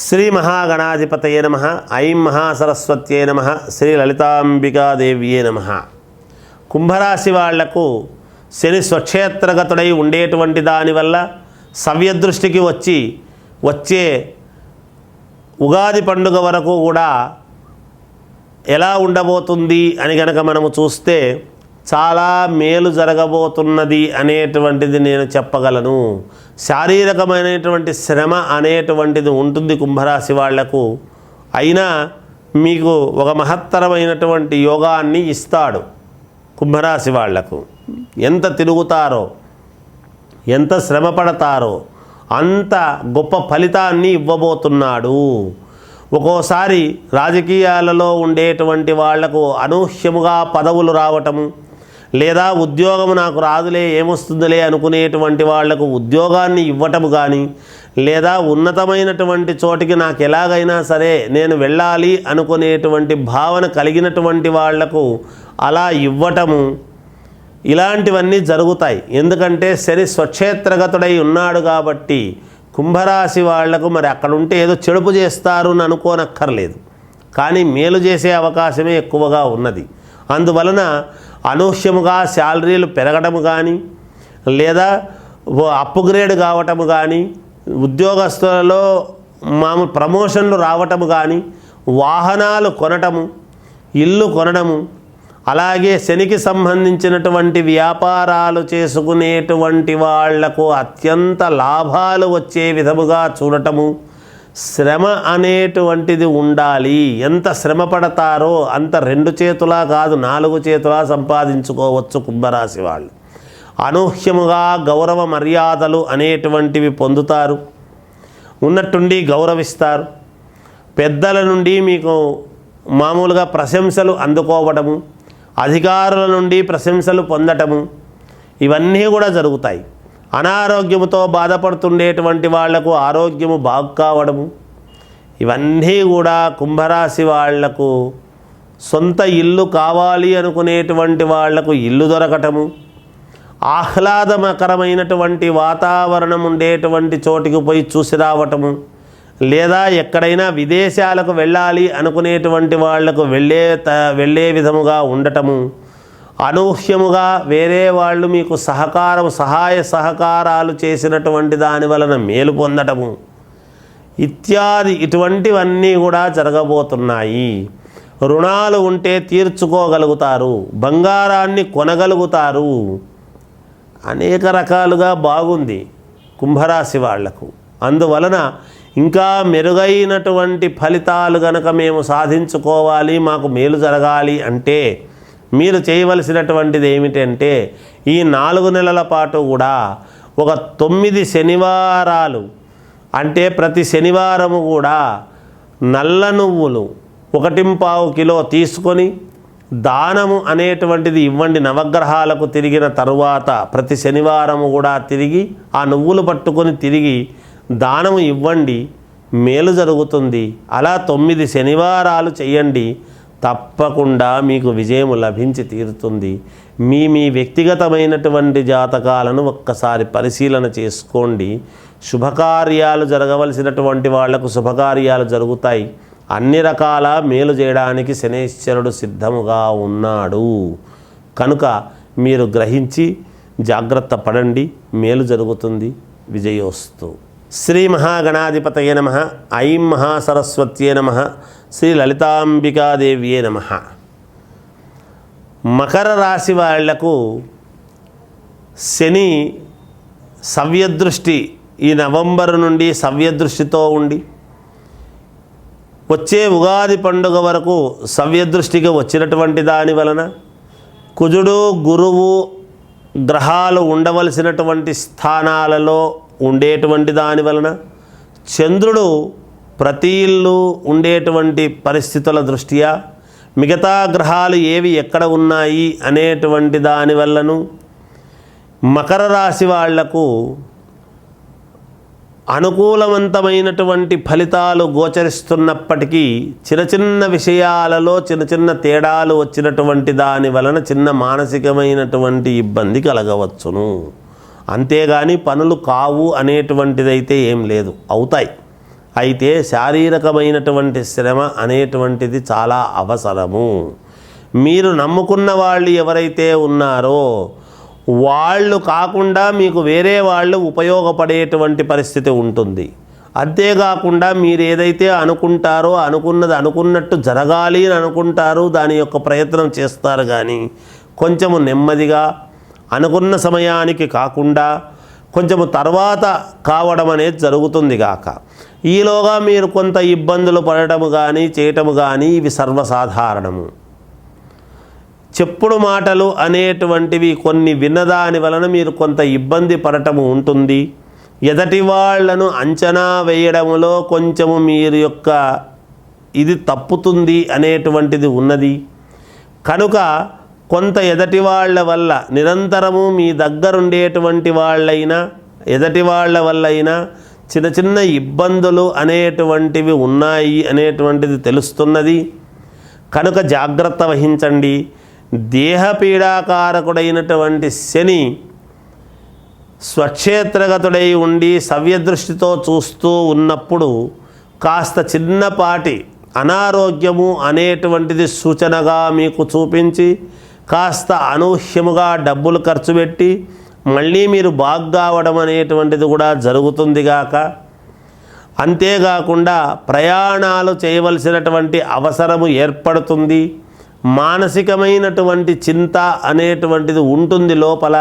శ్రీ మహాగణాధిపతయే నమః. ఐం మహాసరస్వత్యే నమః. శ్రీ లలితాంబికాదేవ్యే నమః. కుంభరాశి వాళ్లకు శని స్వక్షేత్రగతుడై ఉండేటువంటి దానివల్ల సవ్యదృష్టికి వచ్చే ఉగాది పండుగ వరకు కూడా ఎలా ఉండబోతుంది అని కనుక మనము చూస్తే చాలా మేలు జరగబోతున్నది అనేటువంటిది నేను చెప్పగలను. శారీరకమైనటువంటి శ్రమ అనేటువంటిది ఉంటుంది కుంభరాశి వాళ్లకు. అయినా మీకు ఒక మహత్తరమైనటువంటి యోగాన్ని ఇస్తాడు. కుంభరాశి వాళ్లకు ఎంత తిరుగుతారో, ఎంత శ్రమ పడతారో అంత గొప్ప ఫలితాన్ని ఇవ్వబోతున్నాడు. ఒక్కోసారి రాజకీయాలలో ఉండేటువంటి వాళ్లకు అనూహ్యముగా పదవులు రావటము, లేదా ఉద్యోగము నాకు రాదులే ఏమొస్తుందిలే అనుకునేటువంటి వాళ్లకు ఉద్యోగాన్ని ఇవ్వటము కానీ, లేదా ఉన్నతమైనటువంటి చోటికి నాకు ఎలాగైనా సరే నేను వెళ్ళాలి అనుకునేటువంటి భావన కలిగినటువంటి వాళ్లకు అలా ఇవ్వటము, ఇలాంటివన్నీ జరుగుతాయి. ఎందుకంటే శని స్వక్షేత్రగతుడై ఉన్నాడు కాబట్టి కుంభరాశి వాళ్లకు మరి అక్కడ ఉంటే ఏదో చెడుపు చేస్తారు అని అనుకోనక్కర్లేదు, కానీ మేలు చేసే అవకాశమే ఎక్కువగా ఉన్నది. అందువలన అనూహ్యముగా శాలరీలు పెరగటము కానీ, లేదా అప్గ్రేడ్ కావటము కానీ, ఉద్యోగస్తులలో మామూలు ప్రమోషన్లు రావటము కానీ, వాహనాలు కొనటము, ఇల్లు కొనడము, అలాగే శనికి సంబంధించినటువంటి వ్యాపారాలు చేసుకునేటువంటి వాళ్లకు అత్యంత లాభాలు వచ్చే విధముగా చూడటము, శ్రమ అనేటువంటిది ఉండాలి. ఎంత శ్రమ పడతారో అంత 2 చేతులా కాదు 4 చేతులా సంపాదించుకోవచ్చు కుంభరాశి వాళ్ళు. అనూహ్యముగా గౌరవ మర్యాదలు అనేటువంటివి పొందుతారు. ఉన్నట్టుండి గౌరవిస్తారు. పెద్దల నుండి మీకు మామూలుగా ప్రశంసలు అందుకోవడము, అధికారుల నుండి ప్రశంసలు పొందటము, ఇవన్నీ కూడా జరుగుతాయి. అనారోగ్యముతో బాధపడుతుండేటువంటి వాళ్లకు ఆరోగ్యము బాగు కావడము, ఇవన్నీ కూడా కుంభరాశి వాళ్లకు సొంత ఇల్లు కావాలి అనుకునేటువంటి వాళ్లకు ఇల్లు దొరకటము, ఆహ్లాదకరమైనటువంటి వాతావరణం ఉండేటువంటి చోటికి పోయి చూసి రావటము, లేదా ఎక్కడైనా విదేశాలకు వెళ్ళాలి అనుకునేటువంటి వాళ్లకు వెళ్ళే విధముగా ఉండటము, అనూహ్యముగా వేరే వాళ్ళు మీకు సహాయ సహకారాలు చేసినటువంటి దాని వలన మేలు పొందటము ఇత్యాది ఇటువంటివన్నీ కూడా జరగబోతున్నాయి. రుణాలు ఉంటే తీర్చుకోగలుగుతారు, బంగారాన్ని కొనగలుగుతారు. అనేక రకాలుగా బాగుంది కుంభరాశి వాళ్లకు. అందువలన ఇంకా మెరుగైనటువంటి ఫలితాలు గనక మేము సాధించుకోవాలి, మాకు మేలు జరగాలి అంటే మీరు చేయవలసినటువంటిది ఏమిటంటే ఈ 4 నెలల పాటు కూడా ఒక 9 శనివారాలు, అంటే ప్రతి శనివారము కూడా నల్ల నువ్వులు 1.25 కిలో తీసుకొని దానము అనేటువంటిది ఇవ్వండి. నవగ్రహాలకు తిరిగిన తరువాత ప్రతి శనివారము కూడా తిరిగి ఆ నువ్వులు పట్టుకొని తిరిగి దానము ఇవ్వండి, మేలు జరుగుతుంది. అలా 9 శనివారాలు చెయ్యండి, తప్పకుండా మీకు విజయము లభించి తీరుతుంది. మీ వ్యక్తిగతమైనటువంటి జాతకాలను ఒక్కసారి పరిశీలన చేసుకోండి. శుభకార్యాలు జరగవలసినటువంటి వాళ్లకు శుభకార్యాలు జరుగుతాయి. అన్ని రకాల మేలు చేయడానికి శనైశ్వరుడు సిద్ధముగా ఉన్నాడు. కనుక మీరు గ్రహించి జాగ్రత్త పడండి, మేలు జరుగుతుంది. విజయోస్తు. శ్రీ మహాగణాధిపతయే నమః. ఐం మహాసరస్వత్యే నమః. శ్రీ లలితాంబికాదేవ్యే నమః. మకర రాశి వాళ్లకు శని సవ్యదృష్టి ఈ నవంబరు నుండి సవ్యదృష్టితో ఉండి వచ్చే ఉగాది పండుగ వరకు సవ్యదృష్టిగా వచ్చినటువంటి దాని వలన కుజుడు గురువు గ్రహాలు ఉండవలసినటువంటి స్థానాలలో ఉండేటువంటి దాని వలన చంద్రుడు ప్రతి ఇల్లు ఉండేటువంటి పరిస్థితుల దృష్ట్యా మిగతా గ్రహాలు ఏవి ఎక్కడ ఉన్నాయి అనేటువంటి దానివల్లను మకర రాశి వాళ్లకు అనుకూలవంతమైనటువంటి ఫలితాలు గోచరిస్తున్నప్పటికీ చిన్న విషయాలలో చిన్న తేడాలు వచ్చినటువంటి దాని వలన చిన్న మానసికమైనటువంటి ఇబ్బంది కలగవచ్చును. అంతేగాని పనులు కావు అనేటువంటిదైతే ఏం లేదు, అవుతాయి. అయితే శారీరకమైనటువంటి శ్రమ అనేటువంటిది చాలా అవసరము. మీరు నమ్ముకున్న వాళ్ళు ఎవరైతే ఉన్నారో వాళ్ళు కాకుండా మీకు వేరే వాళ్ళు ఉపయోగపడేటువంటి పరిస్థితి ఉంటుంది. అంతేకాకుండా మీరు ఏదైతే అనుకుంటారో అనుకున్నది అనుకున్నట్టు జరగాలి అని అనుకుంటారు, దాని యొక్క ప్రయత్నం చేస్తారు. కానీ కొంచెము నెమ్మదిగా అనుకున్న సమయానికి కాకుండా కొంచెము తర్వాత కావడం అనేది జరుగుతుంది గాక. ఈలోగా మీరు కొంత ఇబ్బందులు పడటము కానీ చేయటము కానీ ఇవి సర్వసాధారణము. చెప్పుడు మాటలు అనేటువంటివి కొన్ని విన్నదాని వలన మీరు కొంత ఇబ్బంది పడటము ఉంటుంది. ఎదటి వాళ్లను అంచనా వేయడంలో కొంచెము మీరు యొక్క ఇది తప్పుతుంది అనేటువంటిది ఉన్నది. కనుక కొంత ఎదటి వాళ్ళ వల్ల నిరంతరము మీ దగ్గరుండేటువంటి వాళ్ళైనా ఎదటి వాళ్ళ వల్లైనా చిన్న చిన్న ఇబ్బందులు అనేటువంటివి ఉన్నాయి అనేటువంటిది తెలుస్తున్నది. కనుక జాగ్రత్త వహించండి. దేహపీడాకారకుడైనటువంటి శని స్వక్షేత్రగతుడై ఉండి సవ్యదృష్టితో చూస్తూ ఉన్నప్పుడు కాస్త చిన్నపాటి అనారోగ్యము అనేటువంటిది సూచనగా మీకు చూపించి కాస్త అనూహ్యముగా డబ్బులు ఖర్చు పెట్టి మళ్ళీ మీరు బాగ్గావడం అనేటువంటిది కూడా జరుగుతుంది గాక. అంతేకాకుండా ప్రయాణాలు చేయవలసినటువంటి అవసరము ఏర్పడుతుంది. మానసికమైనటువంటి చింత అనేటువంటిది ఉంటుంది లోపల.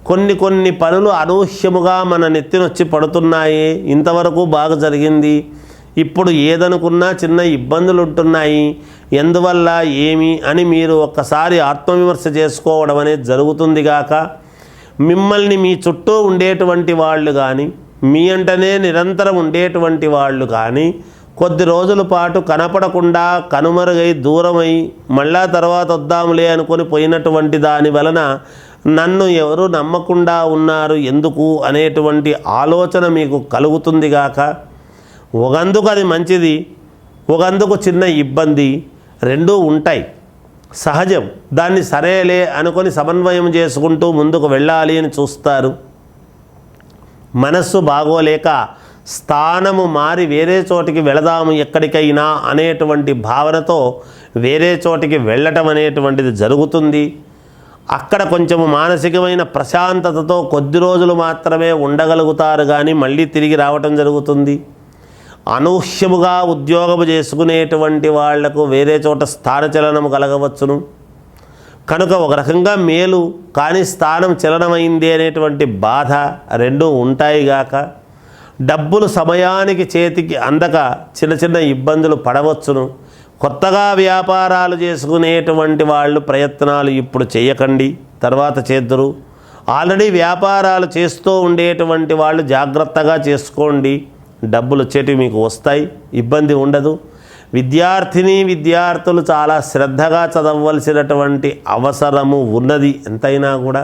కొన్ని పనులు అనూహ్యముగా మన నెత్తినొచ్చి పడుతున్నాయి. ఇంతవరకు బాగా జరిగింది, ఇప్పుడు ఏదనుకున్నా చిన్న ఇబ్బందులు ఉంటున్నాయి, ఎందువల్ల ఏమి అని మీరు ఒక్కసారి ఆత్మవిమర్శ చేసుకోవడం అనేది జరుగుతుంది గాక. మిమ్మల్ని మీ చుట్టూ ఉండేటువంటి వాళ్ళు కానీ మీ అంటనే నిరంతరం ఉండేటువంటి వాళ్ళు కానీ కొద్ది రోజుల పాటు కనపడకుండా కనుమరుగై దూరమై మళ్ళా తర్వాత వద్దాములే అనుకొని పోయినటువంటి దాని వలన నన్ను ఎవరు నమ్మకుండా ఉన్నారు ఎందుకు అనేటువంటి ఆలోచన మీకు కలుగుతుంది గాక. ఒకందుకు అది మంచిది, ఒకందుకు చిన్న ఇబ్బంది, రెండూ ఉంటాయి, సహజం. దాన్ని సరేలే అనుకొని సమన్వయం చేసుకుంటూ ముందుకు వెళ్ళాలి అని చూస్తారు. మనస్సు బాగోలేక స్థానము మారి వేరే చోటికి వెళదాము ఎక్కడికైనా అనేటువంటి భావనతో వేరే చోటికి వెళ్ళటం అనేటువంటిది జరుగుతుంది. అక్కడ కొంచెము మానసికమైన ప్రశాంతతతో కొద్ది రోజులు మాత్రమే ఉండగలుగుతారు, కానీ మళ్ళీ తిరిగి రావటం జరుగుతుంది. అనూహ్యముగా ఉద్యోగము చేసుకునేటువంటి వాళ్లకు వేరే చోట స్థానచలనము కలగవచ్చును. కనుక ఒక రకంగా మేలు, కానీ స్థానం చలనమైంది అనేటువంటి బాధ రెండూ ఉంటాయి గాక. డబ్బులు సమయానికి చేతికి అందక చిన్న చిన్న ఇబ్బందులు పడవచ్చును. కొత్తగా వ్యాపారాలు చేసుకునేటువంటి వాళ్ళు ప్రయత్నాలు ఇప్పుడు చేయకండి, తర్వాత చేద్దురు. ఆల్రెడీ వ్యాపారాలు చేస్తూ ఉండేటువంటి వాళ్ళు జాగ్రత్తగా చేసుకోండి, డబ్బులు వచ్చేటివి మీకు వస్తాయి, ఇబ్బంది ఉండదు. విద్యార్థులు చాలా శ్రద్ధగా చదవలసినటువంటి అవసరము ఉన్నది. ఎంతైనా కూడా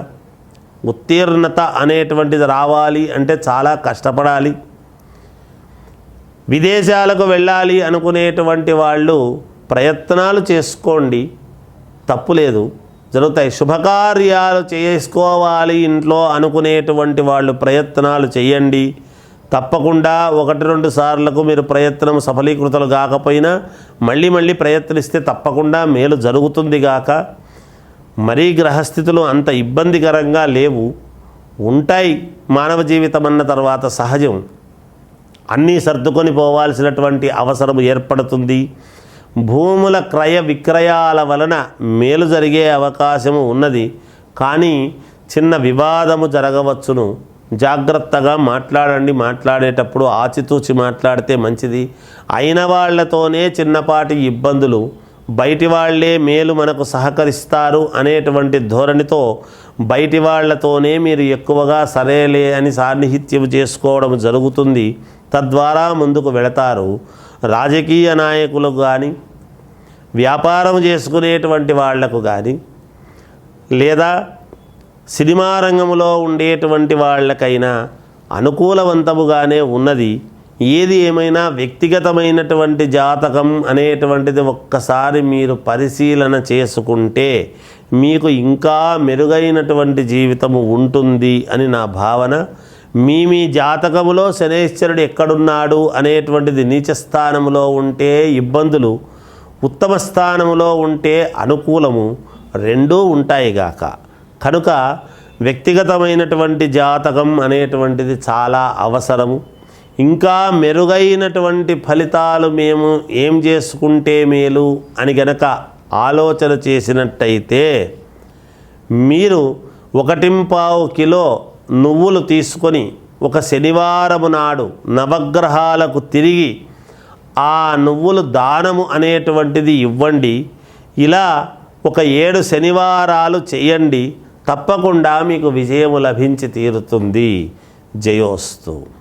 ఉత్తీర్ణత అనేటువంటిది రావాలి అంటే చాలా కష్టపడాలి. విదేశాలకు వెళ్ళాలి అనుకునేటువంటి వాళ్ళు ప్రయత్నాలు చేసుకోండి, తప్పులేదు, జరుగుతాయి. శుభకార్యాలు చేసుకోవాలి ఇంట్లో అనుకునేటువంటి వాళ్ళు ప్రయత్నాలు చేయండి. తప్పకుండా 1-2 సార్లకు మీరు ప్రయత్నం సఫలీకృతలు కాకపోయినా మళ్ళీ ప్రయత్నిస్తే తప్పకుండా మేలు జరుగుతుంది గాక. మరీ గ్రహస్థితులు అంత ఇబ్బందికరంగా లేవు, ఉంటాయి. మానవ జీవితం అన్న తర్వాత సహజం, అన్నీ సర్దుకొని పోవాల్సినటువంటి అవసరం ఏర్పడుతుంది. భూముల క్రయ విక్రయాల వలన మేలు జరిగే అవకాశము ఉన్నది, కానీ చిన్న వివాదము జరగవచ్చును. జాగ్రత్తగా మాట్లాడండి, మాట్లాడేటప్పుడు ఆచితూచి మాట్లాడితే మంచిది. అయిన వాళ్లతోనే చిన్నపాటి ఇబ్బందులు, బయటి వాళ్లే మేలు మనకు సహకరిస్తారు అనేటువంటి ధోరణితో బయటి వాళ్లతోనే మీరు ఎక్కువగా సరేలే అని సాన్నిహిత్యం చేసుకోవడం జరుగుతుంది. తద్వారా ముందుకు వెళతారు. రాజకీయ నాయకులకు కానీ వ్యాపారం చేసుకునేటువంటి వాళ్లకు కానీ లేదా సినిమా రంగంలో ఉండేటువంటి వాళ్ళకైనా అనుకూలవంతముగానే ఉన్నది. ఏది ఏమైనా వ్యక్తిగతమైనటువంటి జాతకం అనేటువంటిది ఒక్కసారి మీరు పరిశీలన చేసుకుంటే మీకు ఇంకా మెరుగైనటువంటి జీవితము ఉంటుంది అని నా భావన. మీ జాతకములో శనైశ్వరుడు ఎక్కడున్నాడు అనేటువంటిది నీచ స్థానములో ఉంటే ఇబ్బందులు, ఉత్తమ స్థానములో ఉంటే అనుకూలము, రెండూ ఉంటాయి గాక. కనుక వ్యక్తిగతమైనటువంటి జాతకం అనేటువంటిది చాలా అవసరము. ఇంకా మెరుగైనటువంటి ఫలితాలు మేము ఏం చేసుకుంటే మేలు అని గనక ఆలోచన చేసినట్టయితే మీరు 1.25 కిలో నువ్వులు తీసుకొని ఒక శనివారము నాడు నవగ్రహాలకు తిరిగి ఆ నువ్వులు దానము అనేటువంటిది ఇవ్వండి. ఇలా ఒక 7 శనివారాలు చేయండి. తప్పకుండా మీకు విజయము లభించి తీరుతుంది. జయోస్తు.